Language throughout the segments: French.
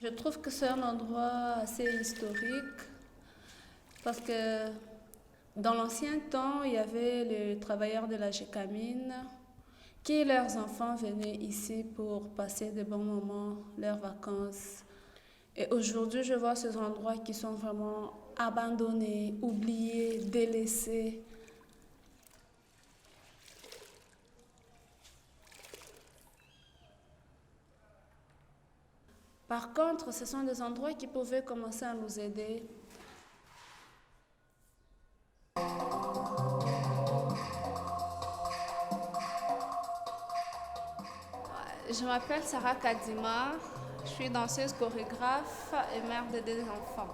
Je trouve que c'est un endroit assez historique parce que dans l'ancien temps, il y avait les travailleurs de la Gécamine qui, leurs enfants, venaient ici pour passer de bons moments, leurs vacances. Et aujourd'hui, je vois ces endroits qui sont vraiment abandonnés, oubliés, délaissés. Par contre, ce sont des endroits qui pouvaient commencer à nous aider. Je m'appelle Sarah Kadima, je suis danseuse chorégraphe et mère de 2 enfants.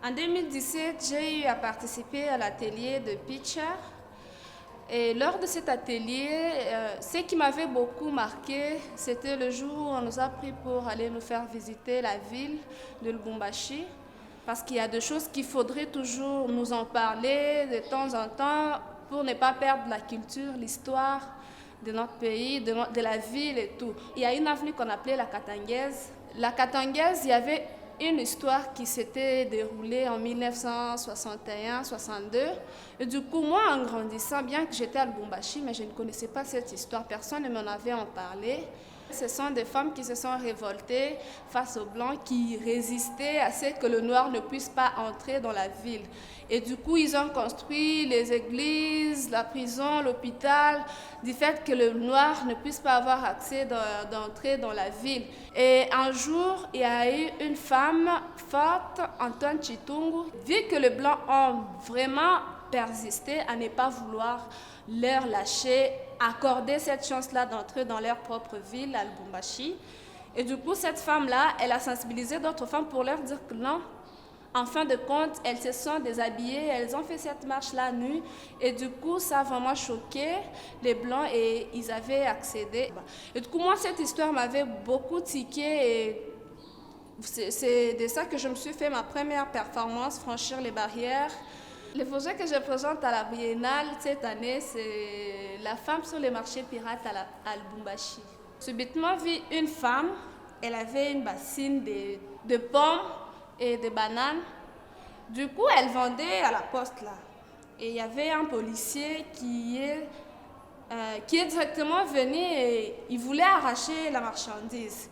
En 2017, j'ai eu à participer à l'atelier de Pitcher. Et lors de cet atelier, ce qui m'avait beaucoup marqué, c'était le jour où on nous a pris pour aller nous faire visiter la ville de Lubumbashi. Parce qu'il y a des choses qu'il faudrait toujours nous en parler de temps en temps pour ne pas perdre la culture, l'histoire de notre pays, de la ville et tout. Il y a une avenue qu'on appelait la Katanguaise. La Katanguaise, il y avait une histoire qui s'était déroulée en 1961-62. Et du coup, moi, en grandissant, bien que j'étais à Lubumbashi, mais je ne connaissais pas cette histoire, personne ne m'en avait en parlé. Ce sont des femmes qui se sont révoltées face aux Blancs, qui résistaient à ce que le Noir ne puisse pas entrer dans la ville. Et du coup, ils ont construit les églises, la prison, l'hôpital, du fait que le Noir ne puisse pas avoir accès d'entrer dans la ville. Et un jour, il y a eu une femme forte, Antoine Chitungu, vu que les Blancs ont vraiment persisté à ne pas vouloir leur lâcher, accorder cette chance-là d'entrer dans leur propre ville, à Lubumbashi. Et du coup, cette femme-là, elle a sensibilisé d'autres femmes pour leur dire que non. En fin de compte, elles se sont déshabillées, elles ont fait cette marche-là nues. Et du coup, ça a vraiment choqué les Blancs et ils avaient accédé. Et du coup, moi, cette histoire m'avait beaucoup tiqué et c'est de ça que je me suis fait ma première performance, franchir les barrières. Le projet que je présente à la Biennale cette année, c'est la femme sur les marchés pirates à Lubumbashi. Subitement, vit une femme, elle avait une bassine de pommes et de bananes. Du coup, elle vendait à la poste là. Et il y avait un policier qui est directement venu et il voulait arracher la marchandise.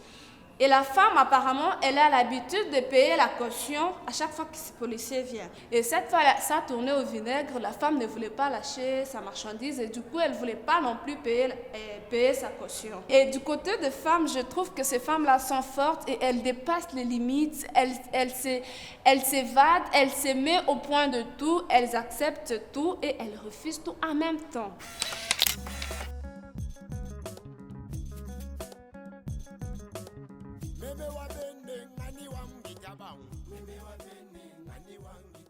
Et la femme, apparemment, elle a l'habitude de payer la caution à chaque fois que ce policier vient. Et cette fois, ça a tourné au vinaigre. La femme ne voulait pas lâcher sa marchandise et du coup, elle ne voulait pas non plus payer sa caution. Et du côté des femmes, je trouve que ces femmes-là sont fortes et elles dépassent les limites. Elles s'évadent, elles se mettent au point de tout, elles acceptent tout et elles refusent tout en même temps. Meme wa bende ngani wa mgijabang. Meme wa bende ngani wa mgijabang.